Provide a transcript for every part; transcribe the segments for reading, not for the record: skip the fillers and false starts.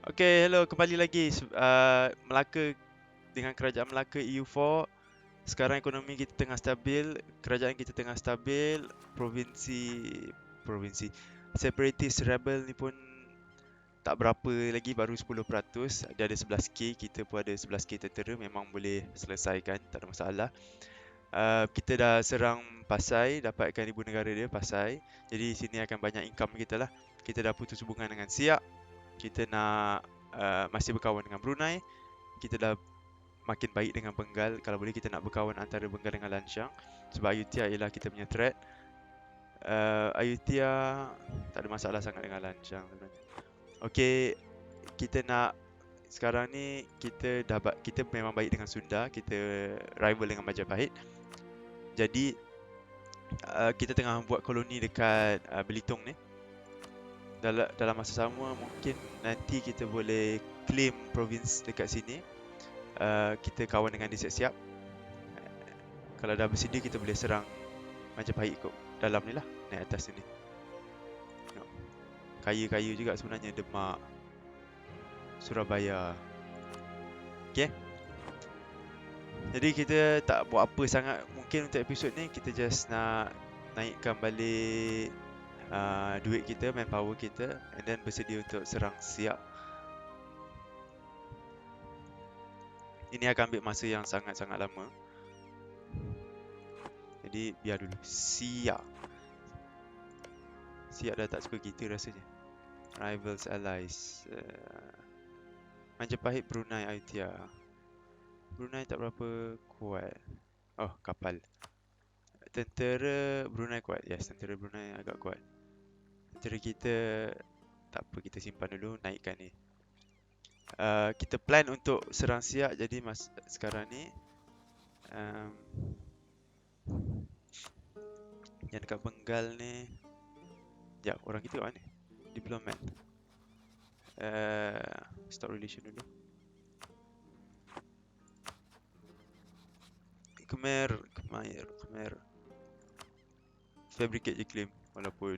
Okay, hello, kembali lagi. Melaka dengan kerajaan Melaka EU4. Sekarang ekonomi kita tengah stabil, kerajaan kita tengah stabil, provinsi separatist rebel ni pun tak berapa lagi, baru 10%. Dia ada 11k, kita pun ada 11k tentera, memang boleh selesaikan, tak ada masalah. Kita dah serang Pasai, dapatkan ibu negara dia Pasai. Jadi sini akan banyak income kita lah. Kita dah putus hubungan dengan Siak. Kita nak masih berkawan dengan Brunei. Kita dah makin baik dengan Bengal. Kalau boleh kita nak berkawan antara Bengal dengan Lanchang, sebab Ayutthaya ialah kita punya threat. Ayutthaya tak ada masalah sangat dengan Lanchang sebenarnya. Okay, kita nak sekarang ni kita memang baik dengan Sunda, kita rival dengan Majapahit. Jadi kita tengah buat koloni dekat Belitung ni. Dalam masa sama mungkin nanti kita boleh claim province dekat sini. Kita kawan dengan dia siap-siap. Kalau dah bersedia kita boleh serang Majapahit kot dalam ni lah, naik atas sini. Tengok. Kaya-kaya juga sebenarnya, Demak, Surabaya. Okay. Jadi kita tak buat apa sangat mungkin untuk episod ni. Kita just nak naikkan balik duit kita, manpower kita, and then bersedia untuk serang Siak. Ini akan ambil masa yang sangat-sangat lama. Jadi biar dulu. Siak dah tak suka kita rasanya. Rivals, allies. Majapahit, Brunei, Ayutthaya. Brunei tak berapa kuat. Oh, kapal. Tentera Brunei kuat. Yes, tentera Brunei agak kuat. Tentera kita tak apa, kita simpan dulu, naikkan ni. Kita plan untuk serang Siak, jadi sekarang ni yang dekat Bengal ni. Sekejap, orang kita kat mana? Diplomat. Stop relation dulu. Khmer. Fabricate je claim, walaupun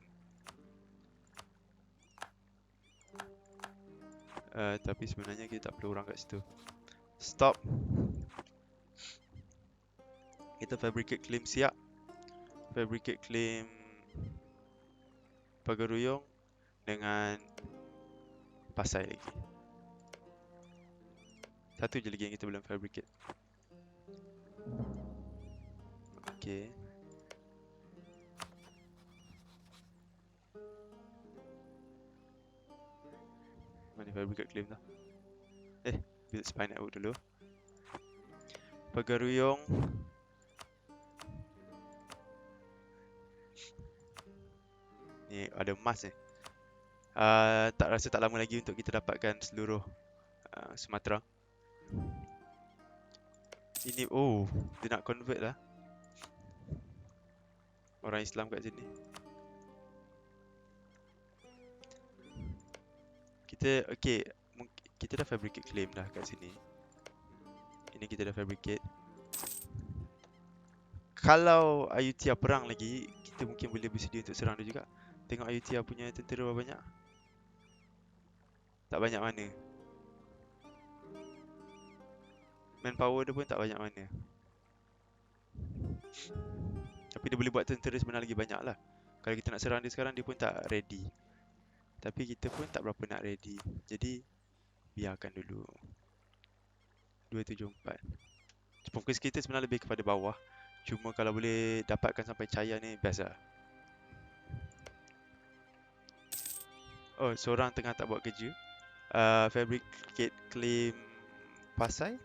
tapi sebenarnya kita tak perlu orang kat situ. Stop. Kita fabricate claim Siak. Fabricate claim Pagaruyung dengan Pasai lagi. Satu je lagi yang kita belum fabricate. Okay. Mana fabricate claim dah? Build spy network dulu. Pagaruyung. Ni ada emas ni. Tak rasa tak lama lagi untuk kita dapatkan seluruh Sumatera. Ini, dia nak convert lah orang Islam kat sini. Kita dah fabricate claim dah kat sini. Ini kita dah fabricate. Kalau Ayutthaya perang lagi, kita mungkin boleh bersedia untuk serang dia juga. Tengok Ayutthaya punya tentera berapa banyak. Tak banyak mana. Manpower dia pun tak banyak mana. Tapi dia boleh buat tentera sebenarnya lagi banyak lah. Kalau kita nak serang dia sekarang, dia pun tak ready. Tapi kita pun tak berapa nak ready. Jadi biarkan dulu. 274. Fokus kita sebenarnya lebih kepada bawah. Cuma kalau boleh dapatkan sampai Chaya ni, best lah. Oh, seorang tengah tak buat kerja. Fabricate claim Pasai.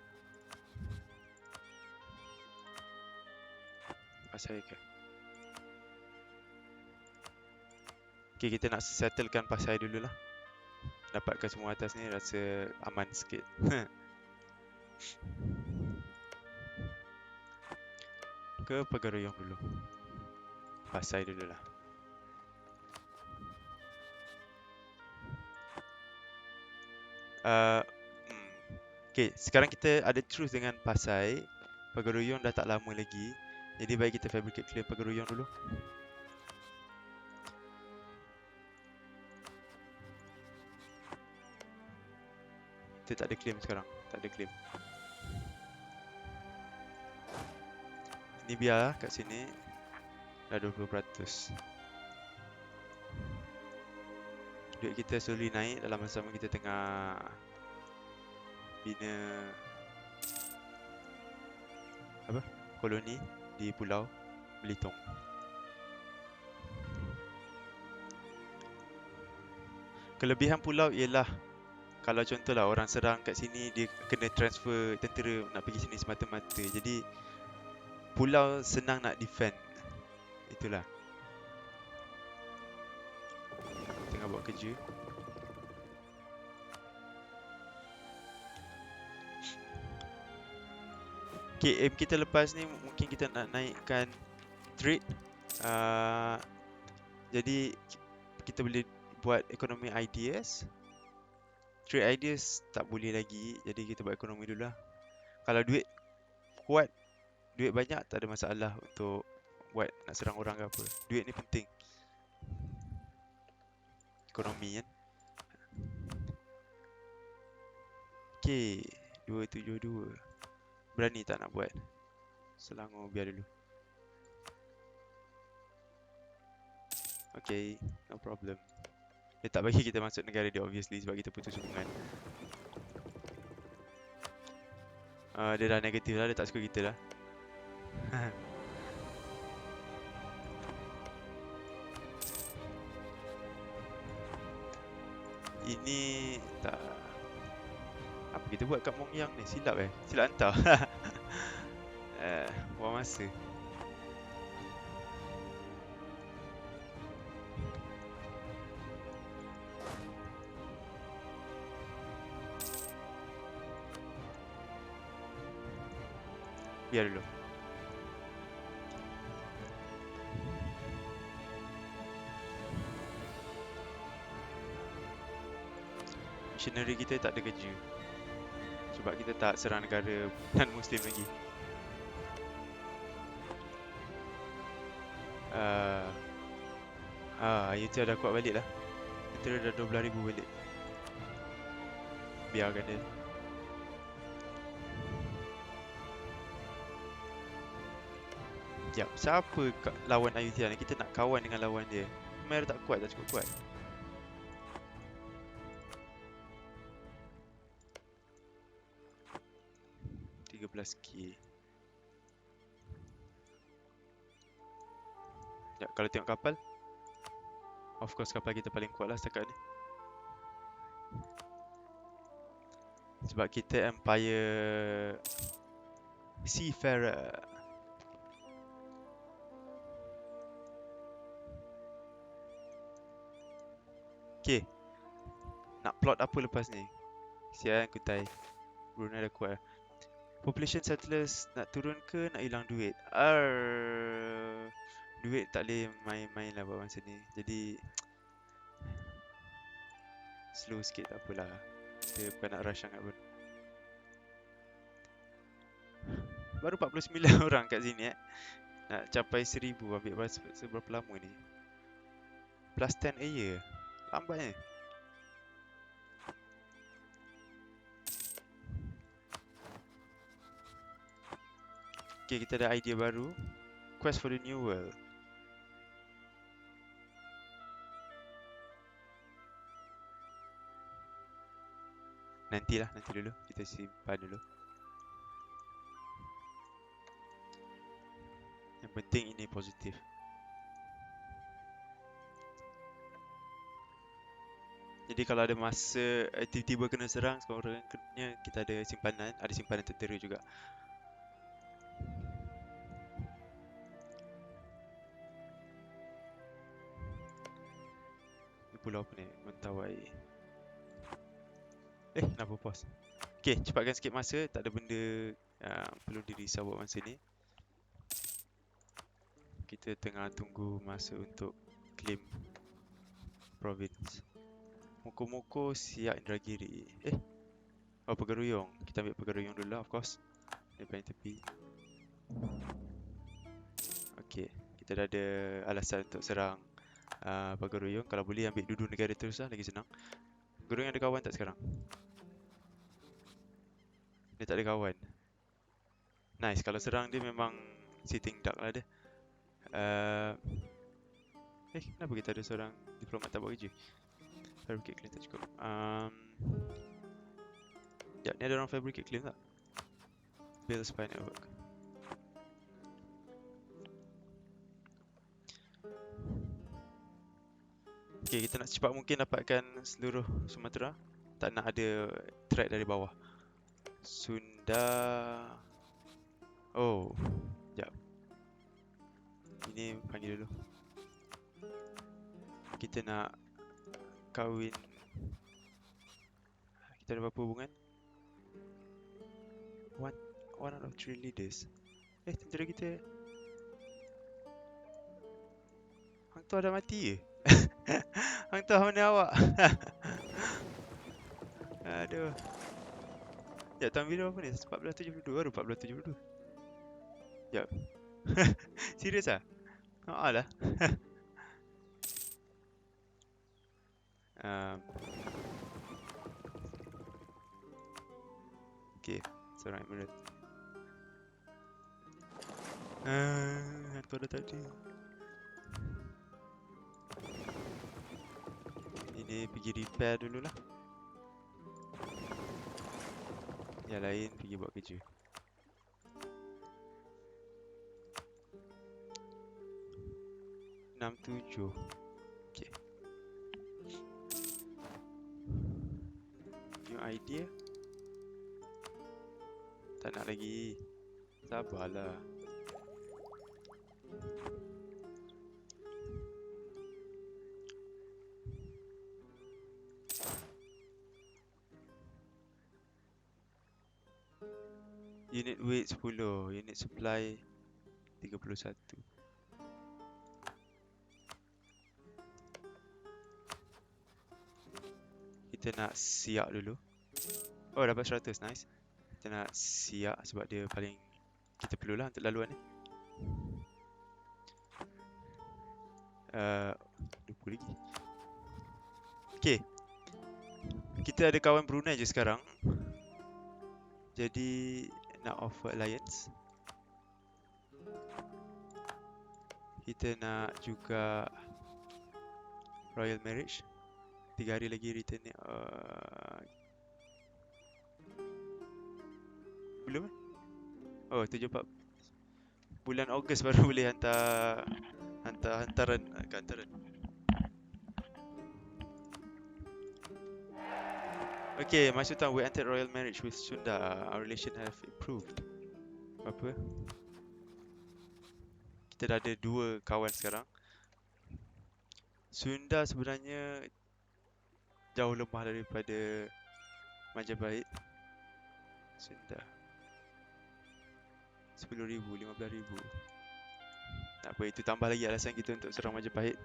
Pasai ke? Okay, kita nak settlekan Pasai dulu lah. Dapatkan semua atas ni, rasa aman sikit. Ke Pagaruyung dulu. Pasai dulu lah. Okay, sekarang kita ada truce dengan Pasai. Pagaruyung dah tak lama lagi. Jadi baik kita fabricate clear Pagaruyung dulu. Kita tak ada claim sekarang. Tak ada claim. Ni biar kat sini. Dah 20%. Duit kita slowly naik dalam masa kita tengah bina apa? Koloni di Pulau Belitung. Kelebihan pulau ialah kalau contohlah orang serang kat sini, dia kena transfer tentera nak pergi sini semata-mata. Jadi pulau senang nak defend. Itulah. Tengah buat kerja. Okay, aim kita lepas ni mungkin kita nak naikkan trade. Jadi kita boleh buat ekonomi ideas. Trade ideas tak boleh lagi. Jadi kita buat ekonomi dulu lah. Kalau duit kuat, duit banyak, tak ada masalah untuk buat nak serang orang ke apa. Duit ni penting. Ekonomi kan. Okay, 272. Berani tak nak buat? Selangor biar dulu. Okay, no problem. Dia tak bagi kita masuk negara dia obviously sebab kita putus hubungan. Dia dah negatif lah, dia tak suka kita lah. Ini tak. Apa kita buat kat Mongyang ni? Silap Silap hantar. Buang masa. Biar dulu. Missionary kita tak ada kerja sebab kita tak serang negara non-Muslim lagi. Itu dah kuat balik lah. Kita dah 12,000 balik. Biarkan dia. Sekejap, siapa lawan Ayutthaya ni? Kita nak kawan dengan lawan dia. Khmer tak kuat, tak cukup kuat. $13,000. Ya, kalau tengok kapal, of course kapal kita paling kuat lah setakat ni. Sebab kita Empire Seafarer. Okay, nak plot apa lepas ni? Sian Kutai, Brunei dah kuat. Population settlers nak turun ke nak hilang duit? Duit tak boleh main-main lah buat masa ni. Jadi slow sikit, tak apalah. Kita bukan nak rush sangat pun. Baru 49 orang kat sini Nak capai 1000 ambil seberapa lama ni? Plus 10 a year. Lambatnya. Okay, kita ada idea baru. Quest for the New World. Nanti dulu. Kita simpan dulu. Yang penting ini positif. Jadi kalau ada masa tiba-tiba kena serang, sekurang-kurangnya kita ada simpanan tentera juga. Pulau apa ni? Mentawai. Kenapa pause? Okay, cepatkan sikit masa. Tak ada benda perlu dirisau buat masa ni. Kita tengah tunggu masa untuk claim province. Moko-Moko Siak Indragiri. Pegeruyung. Kita ambil Pegeruyung dulu lah, of course. Daripada tepi. Okay, kita dah ada alasan untuk serang Pegeruyung. Kalau boleh ambil dua negara terus lah, lagi senang. Pegeruyung ada kawan tak sekarang? Dia tak ada kawan. Nice, kalau serang dia memang sitting duck lah dia. Kenapa kita ada seorang diplomat tak buat kerja? Fabricate claim tak cukup. Ni ada orang fabricate claim tak? Build spy network. Okay, kita nak secepat mungkin dapatkan seluruh Sumatera. Tak nak ada threat dari bawah. Sunda. Oh, sekejap. Ini panggil dulu. Kita nak kahwin. Kita ada berapa hubungan? One out of 3 leaders. Tentera kita Hang Tuah dah mati ke? Hang Tuah mana awak? Aduh. Sekejap, tahun bila apa ni? 1472 baru 1472. Sekejap. Serius ah? Lah. Okay, seorang emerald. Hang Tuah dah tak ada. Ini pergi repair dululah. Yang lain pergi buat kerja. Enam tujuh. Okay. New idea. Tak nak lagi. Sabarlah. Unit weight 10, unit supply 31. Kita nak siap dulu. Oh, dapat 100, nice. Kita nak siap sebab dia paling kita perlulah untuk laluan ni. Lupa lagi. Okay. Kita ada kawan Brunei je sekarang. Jadi nak offer alliance. Kita nak juga royal marriage. 3 hari lagi return ni. Belum Oh, 74. Bulan Ogos baru boleh hantaran ke hantaran. Okay, my Sultan, we entered royal marriage with Sunda. Our relation have improved. Apa? Kita dah ada 2 kawan sekarang. Sunda sebenarnya jauh lemah daripada Majapahit. Sunda 10,000, 15,000. Tak apa, itu tambah lagi alasan kita untuk serang Majapahit.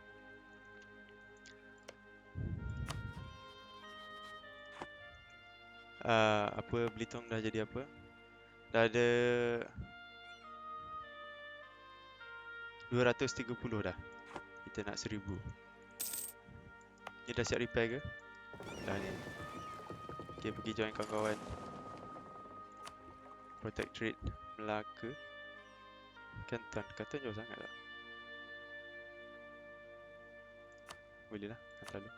Belitung dah jadi apa? Dah ada 230 dah. Kita nak 1,000. Ni dah siap repair ke? Dah ni. Okay, pergi join kawan-kawan. Protectorate Melaka. Kanton jauh sangat tak? Boleh lah, hantar dulu.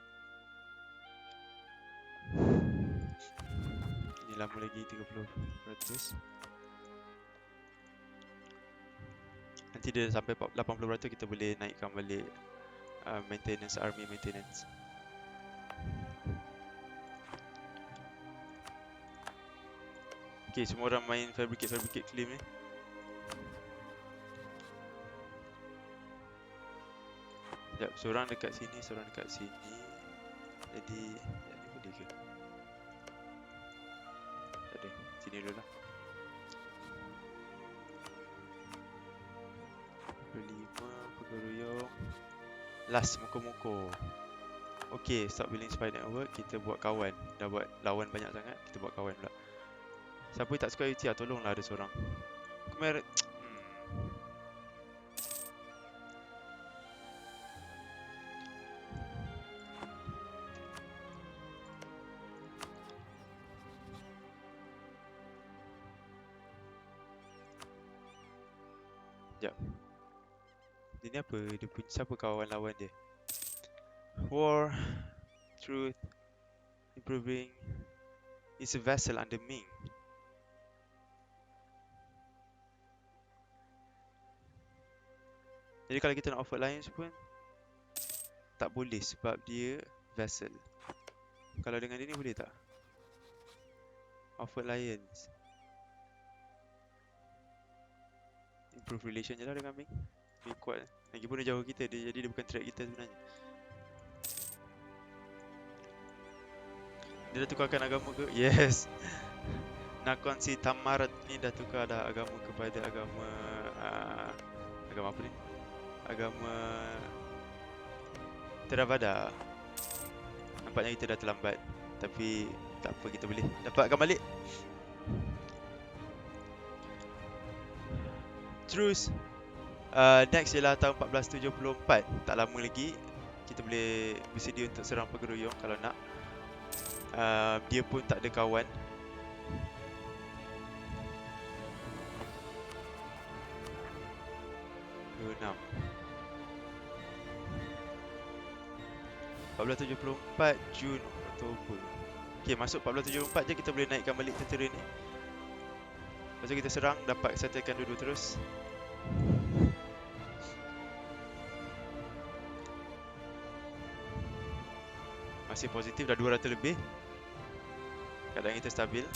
Ini lama lagi 30%. Nanti dia sampai 80% kita boleh naikkan balik maintenance, army maintenance. Okay, semua orang main fabricate claim ni. Sekejap, seorang dekat sini, seorang dekat sini. Jadi, ni boleh ke? Tak ada, sini dulu lah. 5, Peguruyong. Last, Moko-Moko. Okay, stop building spy network. Kita buat kawan. Dah buat lawan banyak sangat, kita buat kawan pula. Siapa yang tak suka UTR, tolonglah ada seorang. Kemarin Sekejap. Dia ni apa? Dia punya siapa kawan lawan dia? War, truth, improving. It's a vessel under Ming. Jadi kalau kita nak offer alliance pun tak boleh sebab dia vessel. Kalau dengan dia ni boleh tak? Offer alliance. Improve relation je lah dengan Ming. Ming kuat. Lagipun dia jauh kita, jadi dia bukan threat kita sebenarnya. Dia dah tukarkan agama ke? Yes. Nakon si Tamarat ni dah tukar dah agama kepada agama agama apa ni? Agama Theravada. Nampaknya kita dah terlambat. Tapi tak apa, kita boleh dapatkan balik. Terus next ialah tahun 1474. Tak lama lagi kita boleh bersedia untuk serang Pergeruyung kalau nak. Dia pun tak ada kawan. Enam 1474 Jun Oktober. Okay, masuk 1474 je kita boleh naikkan balik tentera ni. Lepas tu kita serang, dapat settlekan dulu terus. Masih positif, dah 200 lebih. Keadaan kita stabil.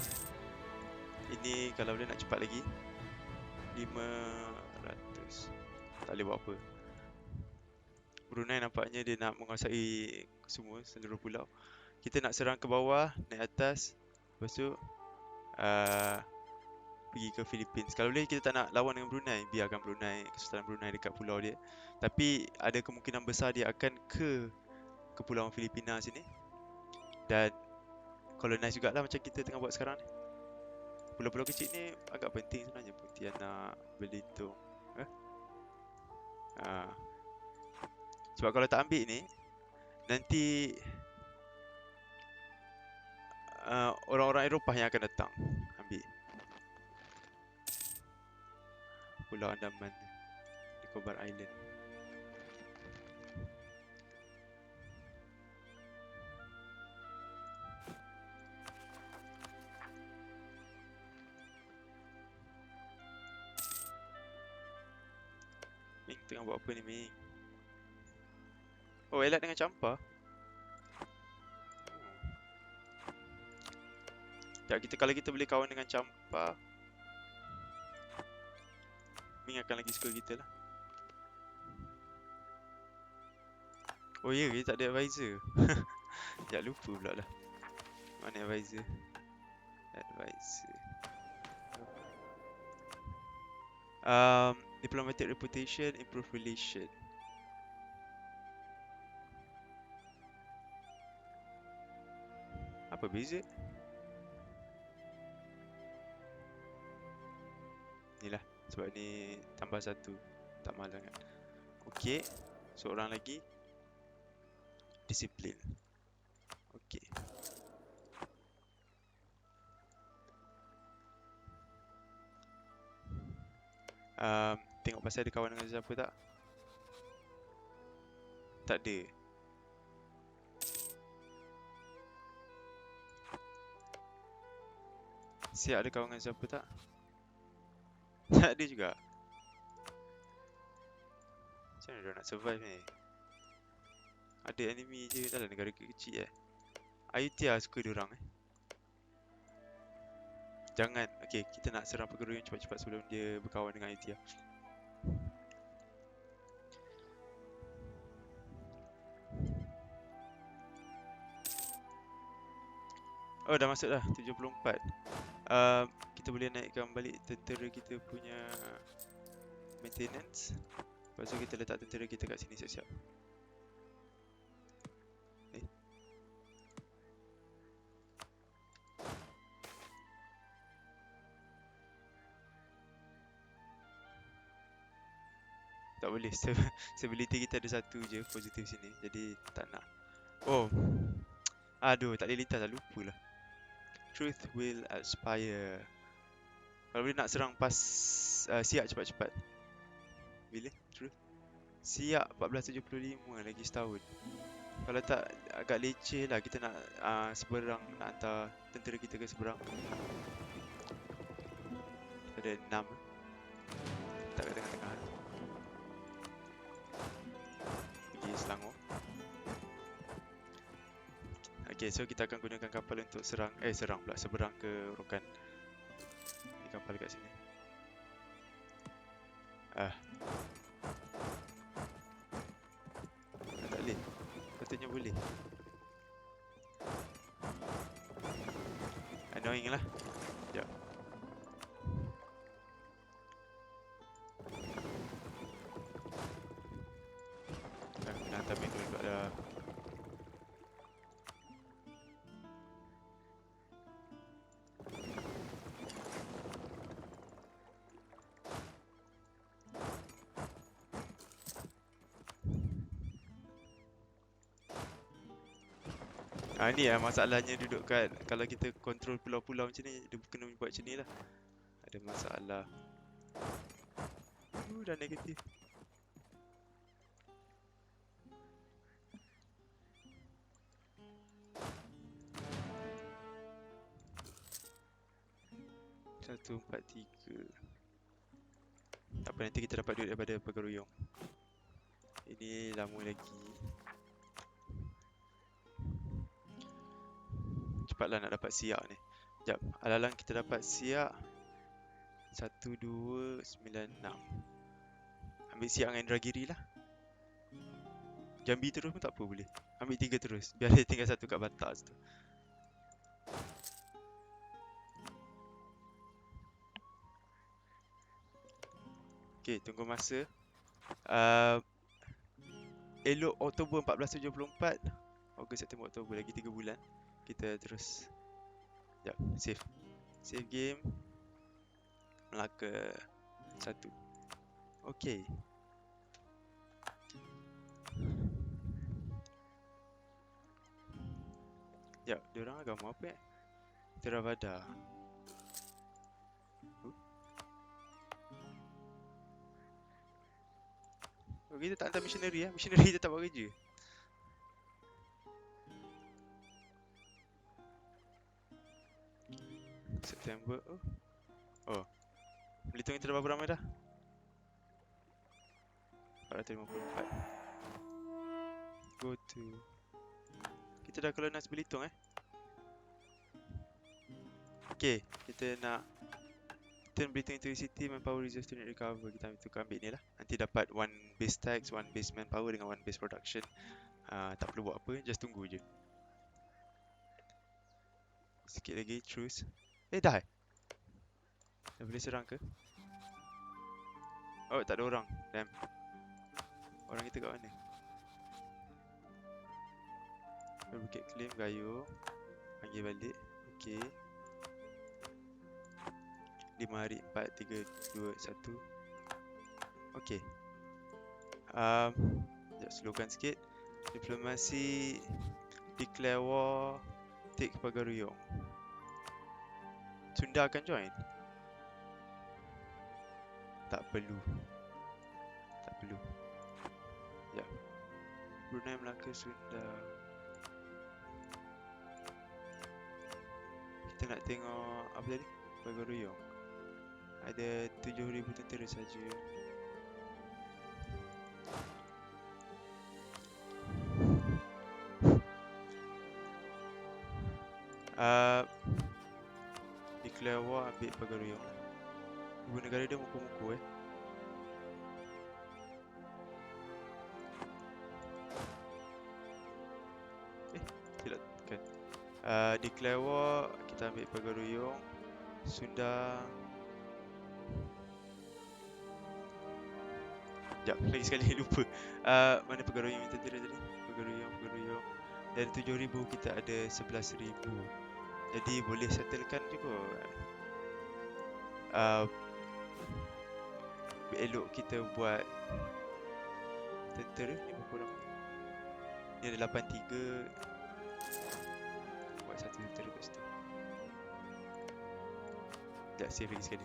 Ini kalau boleh nak cepat lagi 500. Tak boleh buat apa. Brunei nampaknya dia nak menguasai semua seluruh pulau. Kita nak serang ke bawah, naik atas. Lepas tu pergi ke Philippines. Kalau boleh kita tak nak lawan dengan Brunei, biarkan Brunei, Kesultanan Brunei dekat pulau dia. Tapi ada kemungkinan besar dia akan ke Kepulauan Filipina sini dan colonize jugalah macam kita tengah buat sekarang ni. Pulau-pulau kecil ni agak penting sebenarnya. Pontianak, Belitung. Sebab kalau tak ambil ni, nanti orang-orang Eropah yang akan datang ambil Pulau Andaman, Nicobar Island. Ming tengah buat apa ni, Ming? Oh, elak dengan Champa. Ya, kalau kita boleh kawan dengan Champa, Ming akan lagi suka kita lah. Oh ya, dia tak ada advisor. Sekejap lupa pula dah. Mana advisor? Advisor. Diplomatic reputation, improve relation. Apa beza? Inilah, sebab ni tambah satu. Tak malah kan. Okey, seorang lagi. Disiplin. Okey. Tengok pasal ada kawan dengan siapa tak? Tak ada. Siap ada kawan dengan siapa tak? Tak ada juga. Macam mana dia nak survive ni? Ada enemy je dalam negara kecil Ayutthaya suka diorang Jangan. Okay, kita nak serang Pergeruyung cepat-cepat sebelum dia berkawan dengan Ayutthaya. Oh, dah masuk dah 74. Kita boleh naikkan balik tentera kita punya maintenance. Lepas tu kita letak tentera kita kat sini siap-siap. Tak boleh. Stability kita ada satu je positif sini. Jadi tak nak. Oh. Aduh, tak boleh lintas dah, lupa lah. Truth will aspire. Kalau boleh nak serang pas siap cepat-cepat. Bila? True. Siap 1475 lagi setahun. Kalau tak agak leceh lah kita nak seberang, nak hantar tentera kita ke seberang. Ada 6 tak kat tengah-tengah. Pergi Selangor. Okay, so kita akan gunakan kapal untuk serang pula, seberang ke Rokan. Ini kapal kat sini. Tak boleh. Patutnya boleh. Annoying lah. Sekejap. Kena hantar manual pula dah. Ni lah masalahnya duduk kat, kalau kita kontrol pulau-pulau macam ni, dia kena buat macam ni lah. Ada masalah. Dah negatif. Satu, 4, 3. Tak apa, nanti kita dapat duit daripada Pegaruyung. Ini lama lagi. Cepatlah nak dapat siak ni. Sekejap, alalang kita dapat siak 1296. Ambil siak dengan Indragiri lah. Jambi terus pun tak apa boleh. Ambil 3 terus, biar dia tinggal 1 kat batas tu. Okay, tunggu masa. Elok Oktober 1474. Ogos, September, Oktober, lagi 3 bulan. Kita terus. Sekejap, save. Save game. Melaka 1. Okay. Sekejap, diorang agama apa Theravada. Oh, kita tak hantar missionary lah. Missionary tetap buat kerja. September. Oh. Belitung kita dah berapa ramai dah? 454. Go to. Kita dah colonize Belitung Okay, kita nak turn Belitung into a city, manpower reserve to recover. Kita ambil ni lah. Nanti dapat 1 base tax, 1 base manpower dengan 1 base production. Tak perlu buat apa, just tunggu je. Sikit lagi, truce. Dah boleh serang ke? Oh, tak ada orang. Damn. Orang kita kat mana? Bukit claim, Gayo. Panggil balik. Okay. 5 hari, 4, 3, 2, 1. Okay. Sekejap, slowkan sikit. Diplomasi. Declare war. Take Pegaruyung. Sunda akan join? Tak perlu. Sekejap. Brunei, Melaka, Sunda. Kita nak tengok apa tadi? Pegaruyung. Ada 7,000 tentera saja. Declare war, ambil Pegaruyung lah. Ibu negara dia muka-muka silakan. Declare war, kita ambil Pegaruyung. Sunda. Sekejap, lagi sekali lupa. Mana Pegaruyung yang tentera tadi? Pegaruyung. Dari 7,000 kita ada 11,000. Jadi boleh settlekan juga. Elok kita buat tentera ni berapa orang? Ni ada 83. Buat 1 tentera kat situ. Sekejap, save lagi sekali.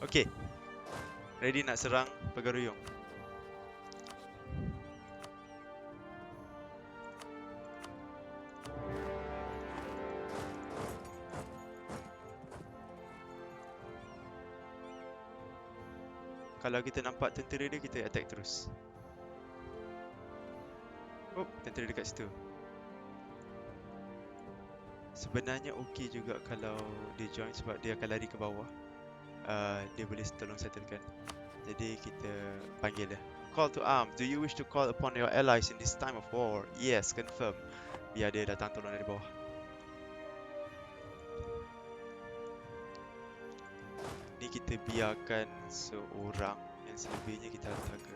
Okay, ready nak serang Pegaruyung. Kalau kita nampak tentera dia, kita attack terus. Oh, tentera dekat situ. Sebenarnya okey juga kalau dia join sebab dia akan lari ke bawah. Dia boleh tolong settlekan. Jadi kita panggil dia. Call to arms. Do you wish to call upon your allies in this time of war? Yes, confirm. Biar dia datang tolong dari bawah. Ni kita biarkan seorang, yang selebihnya kita hantar ke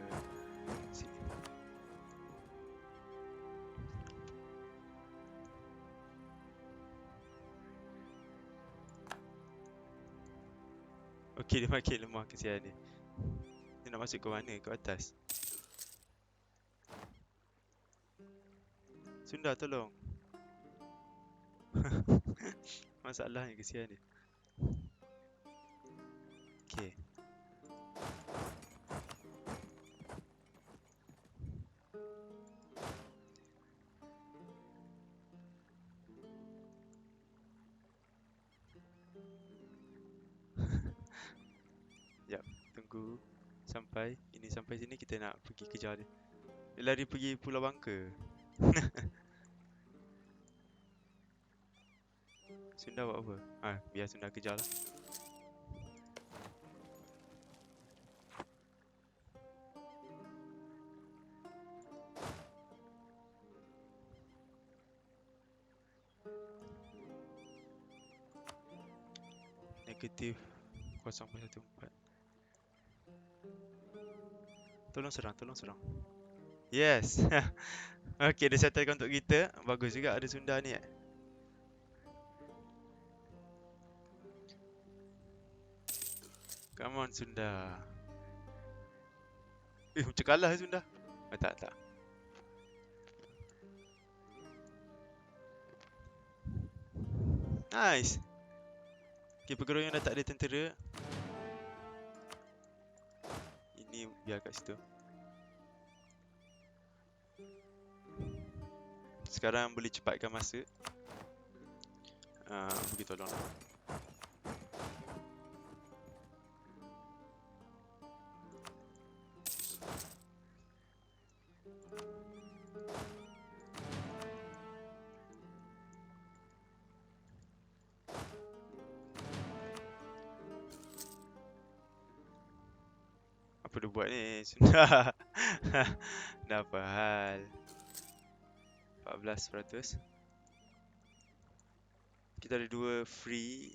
sini. Okey, dia makin lemah kesian ni. Dia nak masuk ke mana? Ke atas? Sunda, tolong. Masalahnya kesian ni. Okey. Sekejap, tunggu sampai sini kita nak pergi kejar dia. Dia lari pergi Pulau Bangka. Sunda buat apa? Biar Sunda kejar lah. Negatif 0.14. Tolong serang. Yes. Okay, dia settlekan untuk kita. Bagus juga ada Sunda ni. Come on Sunda. Macam kalah Sunda. Tak. Nice. Okay, Pegaruyung dah tak ada tentera. Ini biar kat situ. Sekarang boleh cepatkan masa. Pergi tolong. Apa dia buat ni? Sudah. Dah apa hal? 14%. Kita ada 2 free.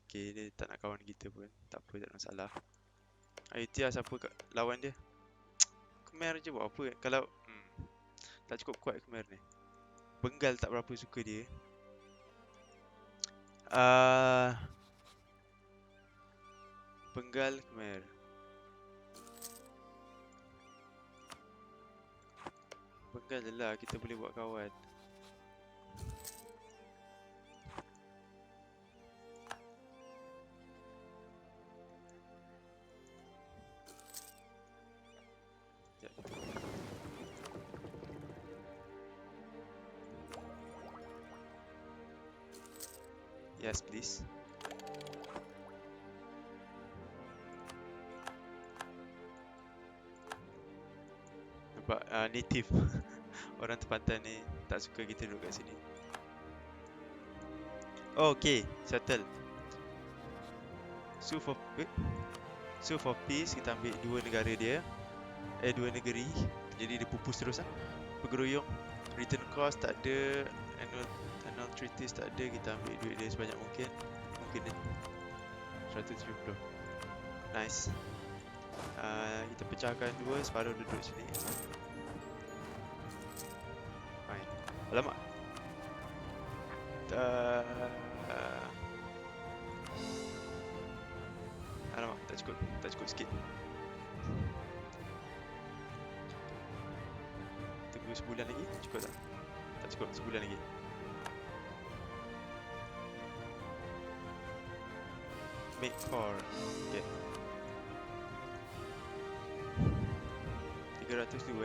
Okay, dia tak nak kawan kita pun. Tak apa, tak ada masalah. Aitia siapa kat lawan dia? Khmer je buat apa? Kalau tak cukup kuat Khmer ni. Bengal tak berapa suka dia. Bengal Khmer. Bengal je lah, kita boleh buat kawan. Yes, please. Nampak native. Orang tempatan ni tak suka kita duduk kat sini. Oh, okay, settle. Sue for peace, kita ambil 2 negara dia. 2 negeri. Jadi dia pupus terus lah. Pegaruyung. Return cost tak ada. Annual treaties tak ada. Kita ambil duit dia sebanyak mungkin. Mungkin 170. Nice. Kita pecahkan 2. Separuh duduk sini. Fine. Alamak. Alamak, tak cukup sikit. Tunggu sebulan lagi, cukup tak? Tak cukup, sebulan lagi. Make core. Okay. 300 dulu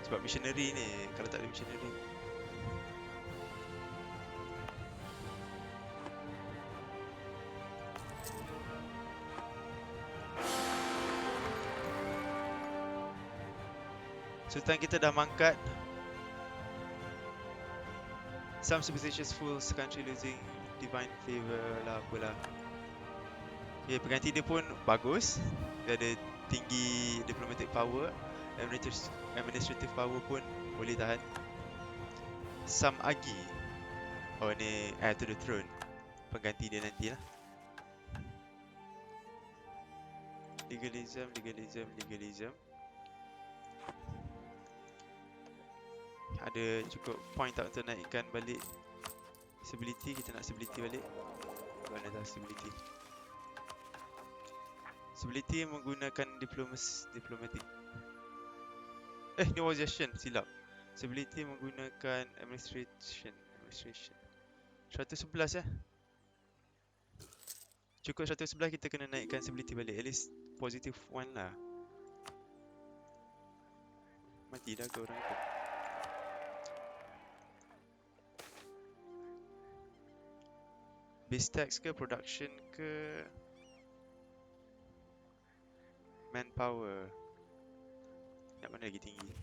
sebab missionary ni, kalau tak ada missionary. Sultan kita dah mangkat. Some superstitious fools country losing divine favor lah apalah. Okay, pengganti dia pun bagus. Dia ada tinggi diplomatic power. Administrative power pun boleh tahan. Sam Agi. Oh ni heir to the throne. Pengganti dia nanti lah. Legalism. Ada cukup point tak untuk naikkan balik stability? Kita nak stability balik. Mana dah stability? Stability menggunakan diplomatic. Negotiation, silap. Stability menggunakan administration. 111 Cukup 111 kita kena naikkan stability balik. At least positive 1 lah. Mati dah ke orang itu? Base tax ke production ke manpower? Nak mana lagi tinggi?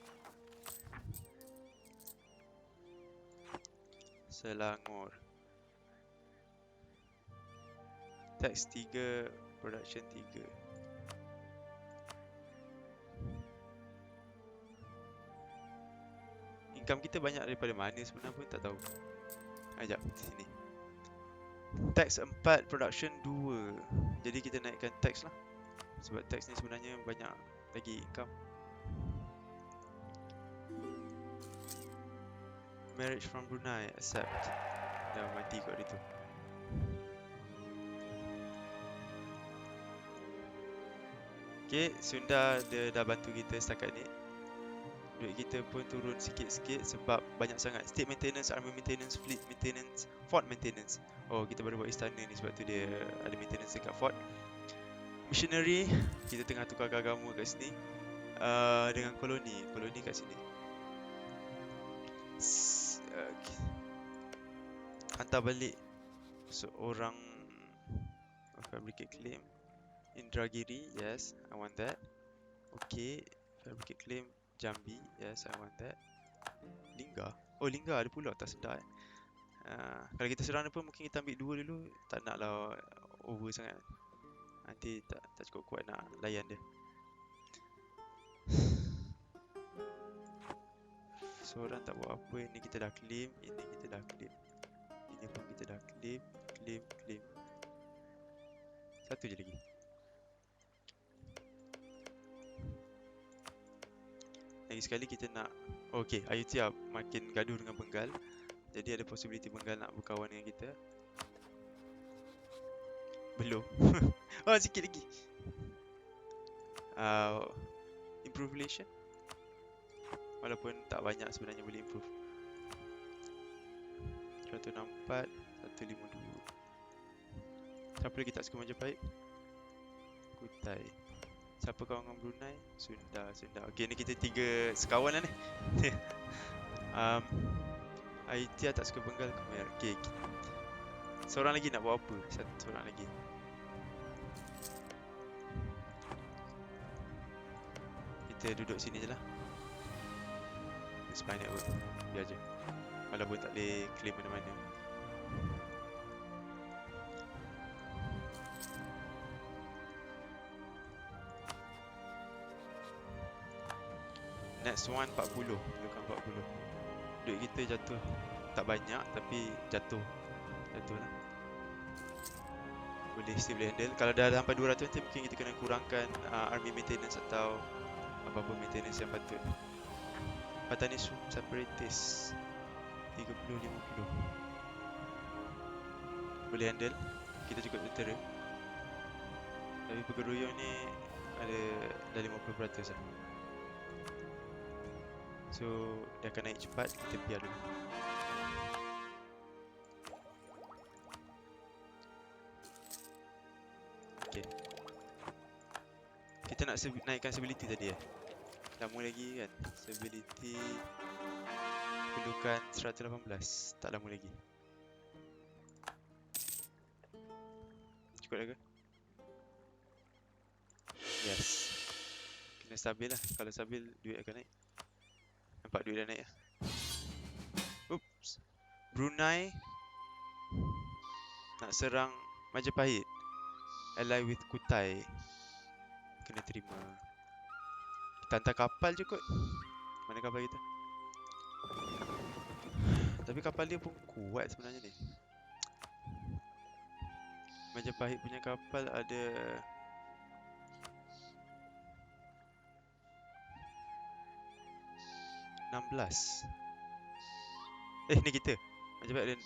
Selangor. Tax 3, production 3. Income kita banyak daripada mana sebenarnya pun tak tahu. Sekejap, sini. Tax 4, production 2. Jadi kita naikkan tax lah. Sebab tax ni sebenarnya banyak lagi income. Marriage from Brunei, accept. Dah mati kot itu. Okay, Sunda dia dah bantu kita setakat ni. Duit kita pun turun sikit-sikit sebab banyak sangat state maintenance, army maintenance, fleet maintenance, fort maintenance. Oh, kita baru buat istana ni sebab tu dia ada maintenance dekat fort. Missionary, kita tengah tukar agama kat sini. Dengan koloni kat sini. Hantar balik seorang fabricate claim. Indragiri, yes, I want that. Okay, fabricate claim Jambi, yes, I want that. Lingga, oh Lingga ada pula, tak sedar kalau kita serang dia pun mungkin kita ambil 2 dulu. Tak nak lah over sangat. Nanti tak cukup kuat nak layan dia. Seorang tak buat apa. Ini kita dah claim. Ini kita dah claim. Ini pun kita dah claim. Satu je lagi. Lagi sekali kita nak okay, Ayutthaya makin gaduh dengan Bengal. Jadi ada possibility Bengal nak berkawan dengan kita. Belum. Oh, sikit lagi. Improve relation. Walaupun tak banyak sebenarnya boleh improve. 164, 152. Siapa lagi tak suka Majapahit? Kutai. Siapa kawan dengan Brunei? Sunda. Okay, ni kita 3 sekawan lah ni. Ayutthaya tak suka Bengal, Khmer. Okay. Seorang lagi nak buat apa? Seorang lagi. Kita duduk sini je lah. Spy network. Biar je. Walaupun tak boleh claim mana-mana. Next one 40. Bukan 40. Duit kita jatuh. Tak banyak tapi jatuh lah. Still boleh handle. Kalau dah sampai 200 nanti mungkin kita kena kurangkan army maintenance atau apa-apa maintenance yang patut. Patani separatist 30-50. Boleh handle. Kita cukup tentera. Tapi Pegeroyong ni ada dah 50% lah. So dia akan naik cepat. Kita biar dulu. Kita nak naikkan stability tadi lama lagi kan. Stability perlukan 118. Tak lama lagi. Cukup dah ke? Yes. Kena stabil lah. Kalau stabil duit akan naik. Nampak duit dah naik lah. Oops. Brunei nak serang Majapahit. Ally with Kutai. Kena terima. Kita hantar kapal je kot. Mana kapal kita? Tapi kapal dia pun kuat sebenarnya ni. Majapahit punya kapal ada 16. Ni kita. Majapahit ada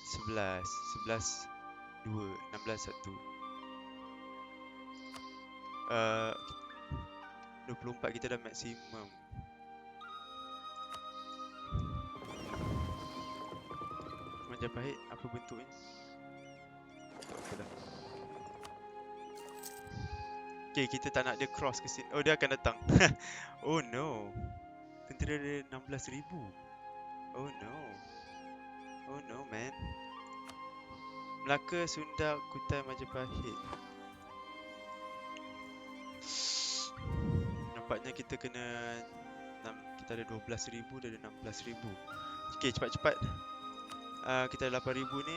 11. 11 2 16 1. 24 kita dah maksimum. Majapahit apa bentuknya? Tak apa dah. Okay, kita tak nak dia cross ke sini. Oh, dia akan datang. Oh no. Tentera dia 16,000. Oh no. Oh no man. Melaka, Sunda, Kutai, Majapahit. Nampaknya kita kena kita ada 12,000, dia ada 16,000. Okay, cepat-cepat. Kita ada 8,000 ni.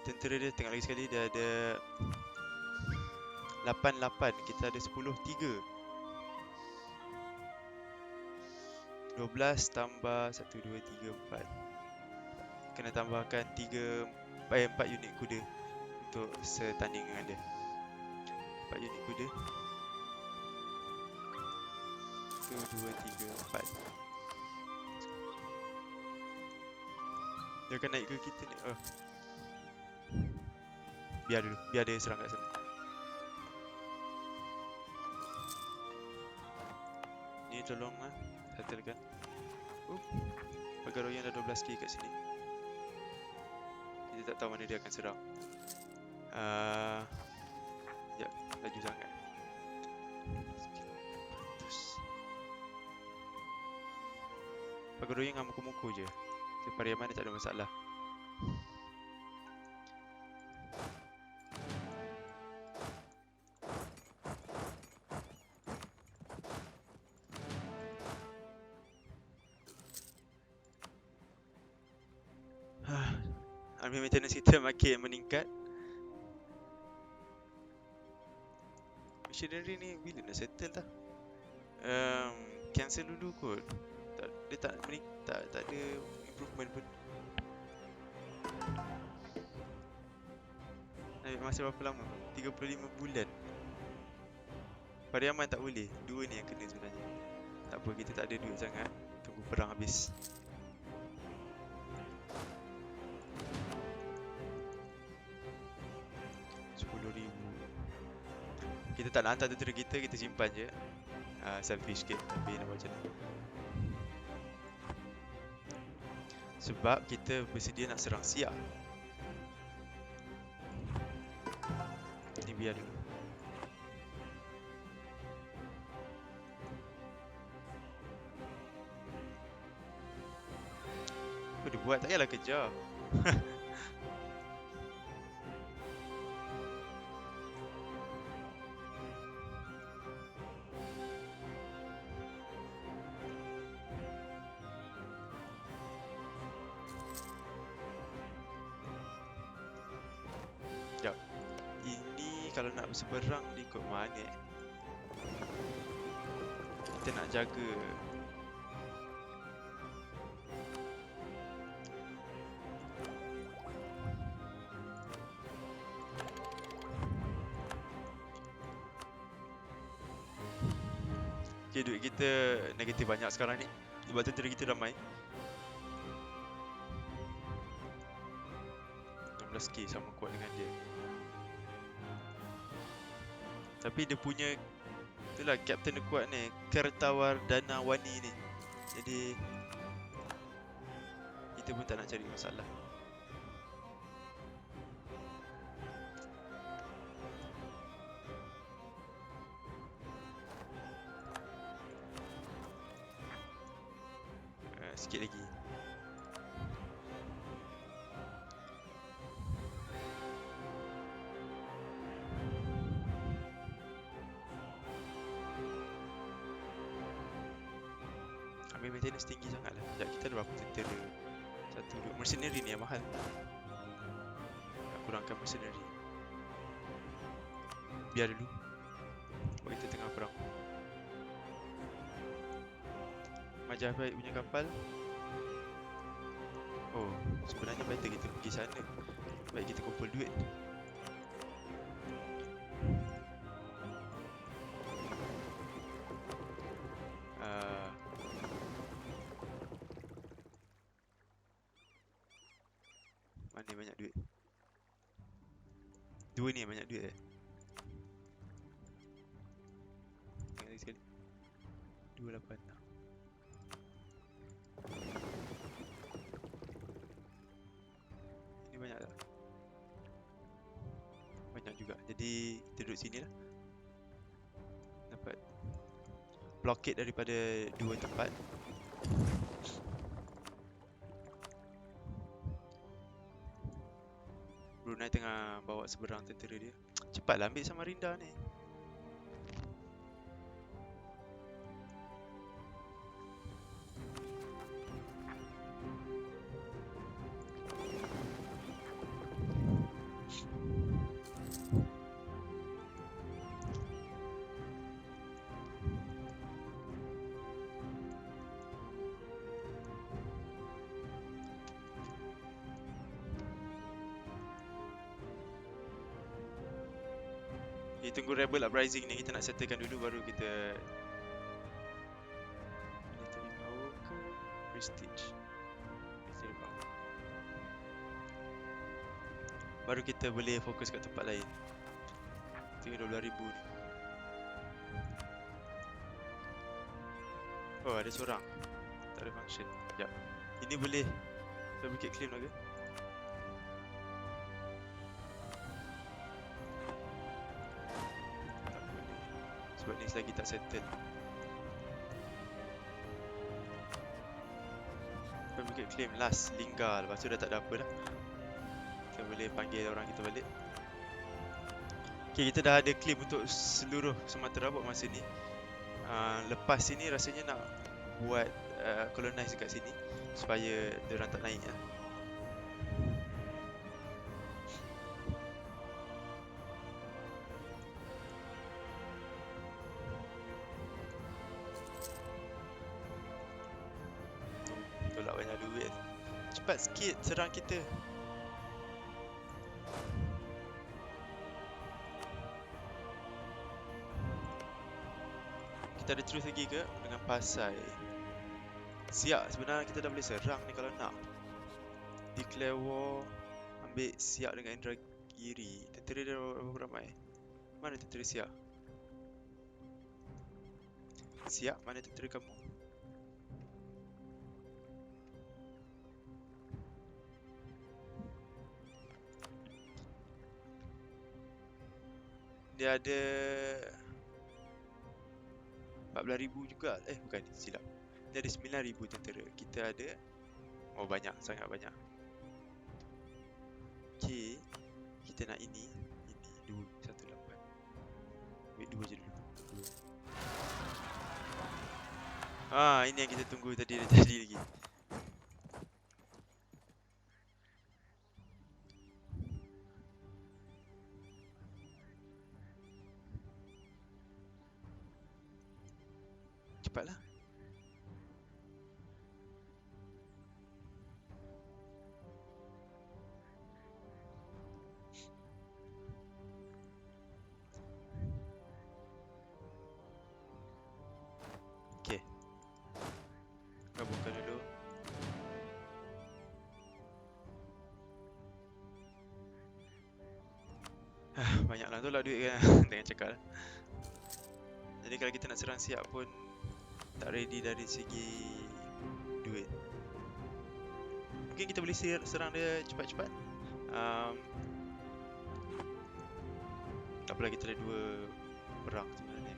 Tentera dia tengok lagi sekali. Dia ada 88. Kita ada 10,3. 12 tambah 1, 2, 3, 4. Kena tambahkan 4 unit kuda untuk setanding dengan dia. 4 unit kuda. 1, 2, 3, 4. Dia akan naik ke kita ni? Biar dulu. Biar dia serang kat sana. Ni tolonglah settlekan. Pagaroyan dah 12k kat sini. Kita tak tahu mana dia akan serang. Sekejap, laju sangat. Pagaroyan dengan muka-muka je. Pariaman dia tak ada masalah. Army maintenance kita makin meningkat. Missionary ni bila nak settle dah? Cancel dulu kot. Dia tak ada improvement pun. Ambil masa berapa lama? 35 bulan. Pariaman tak boleh. Dua ni yang kena sebenarnya. Tak apa, kita tak ada duit sangat. Tunggu perang habis. Kita tak nak hantar tentera kita, kita simpan je. Selfish sikit, tapi nak buat macam mana. Sebab kita bersedia nak serang Siak. Ni biar dulu. Apa dia buat? Tak payahlah kejar. Kalau nak berseberang dia ikut mana? Kita nak jaga. Okay, duit kita negatif banyak sekarang ni. Sebab tentera kita ramai. 16k sama kuat dengan dia. Tapi dia punya itulah kapten dia kuat ni, Kertawardhana Wani ni. Jadi kita pun tak nak cari masalah. Sikit lagi. Ambil maintenance tinggi sangat lah. Sekejap, kita ada berapa tentera? 1, 2. Mercenary ni yang mahal. Nak kurangkan mercenary. Biar dulu. Sebab kita tengah perang. Majapahit punya kapal. Oh, sebenarnya better kita pergi sana. Baik kita kumpul duit. Mana banyak duit? Dua ni yang banyak duit eh? Tengok lagi sekali. 286. Ini banyak tak? Banyak juga. Jadi kita duduk sini lah. Dapat blockade daripada 2 tempat. Brunei tengah bawa seberang tentera dia. Cepatlah ambil Samarinda ni. Okay, tunggu rebel uprising ni, kita nak settlekan dulu baru kita military power ke prestige. Military power. Baru kita boleh fokus kat tempat lain. Tengok 12,000 ni. Oh, ada seorang. Tak ada function. Sekejap. Ini boleh fabricate claim lah ke? Tak boleh. Sebab ni lagi tak settle. Fabricate claim last Linggar. Lepas tu dah tak ada apa dah. Kita boleh panggil orang kita balik. Okay, kita dah ada claim untuk seluruh Sumatera buat masa ni. Lepas sini rasanya nak buat colonize dekat sini supaya diorang tak naik lah. Tolak banyak duit. Cepat sikit serang kita. Kita ada truce lagi ke dengan Pasai? Siak, sebenarnya kita dah boleh serang ni kalau nak. Declare war. Ambil Siak dengan Indragiri. Tentera dia berapa ramai? Mana tentera Siak? Siak, mana tentera kamu? Dia ada 14,000 juga. Bukan, silap. Dia ada 9,000 tentera. Kita ada, oh banyak, sangat banyak. Okay, kita nak ini 218. Wait, 2 je dulu. 2. Ini yang kita tunggu tadi lagi. Cepatlah. Okay, gabungkan dulu. Banyaklah tu lah duit kan. Dengan cakap lah. Jadi kalau kita nak serang Siak pun tak ready dari segi duit. Mungkin kita boleh serang dia cepat-cepat. Tak apalah, kita ada 2 perang sebenarnya.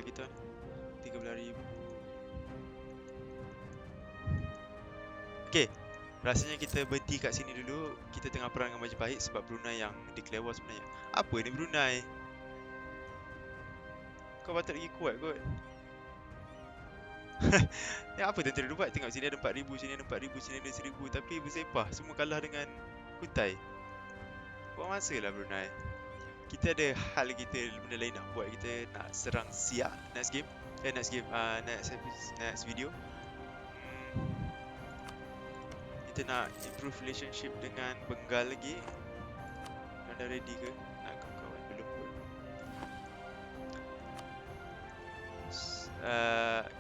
supply kita 13,000. Okay, rasanya kita berhenti kat sini dulu. Kita tengah perang dengan Majapahit sebab Brunei yang declare war sebenarnya. Apa ni Brunei? Kau patut lagi kuat kot. Yang apa tentera dia buat? Tengok sini ada 4,000, sini ada 4,000, sini ada 1,000. Tapi bersepah, semua kalah dengan Kutai. Buat masa lah Brunei. Kita ada hal kita, benda lain nak buat. Kita nak serang Siak next game. Next video. Kita nak improve relationship dengan Bengal lagi. Kau dah ready ke? Nak kawan-kawan? Belum pun.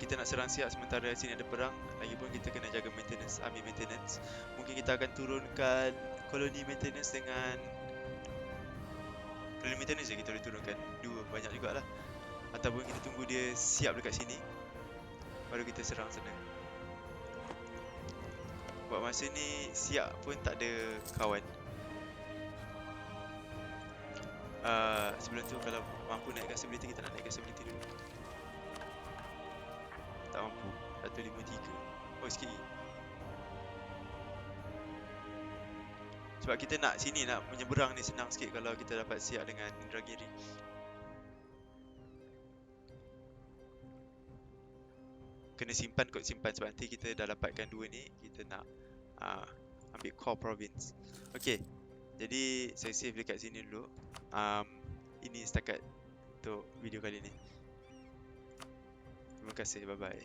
Kita nak serang Siak sementara sini ada perang. Lagipun kita kena jaga maintenance, army maintenance. Mungkin kita akan turunkan koloni maintenance dengan koloni maintenance je kita boleh turunkan. 2 banyak jugalah. Ataupun kita tunggu dia siap dekat sini, baru kita serang sana. Buat masa ni Siak pun tak ada kawan. Sebelum tu kalau mampu naikkan stability, kita nak naikkan stability dulu. Tak mampu. 153. Oh sikit lagi. Sebab kita nak sini, nak menyeberang ni senang sikit kalau kita dapat Siak dengan Indragiri. Kena simpan kot, simpan. Sebab nanti kita dah dapatkan 2 ni, kita nak ambil core province. Okay, jadi saya save dekat sini dulu. Ini setakat untuk video kali ni. Terima kasih, bye bye.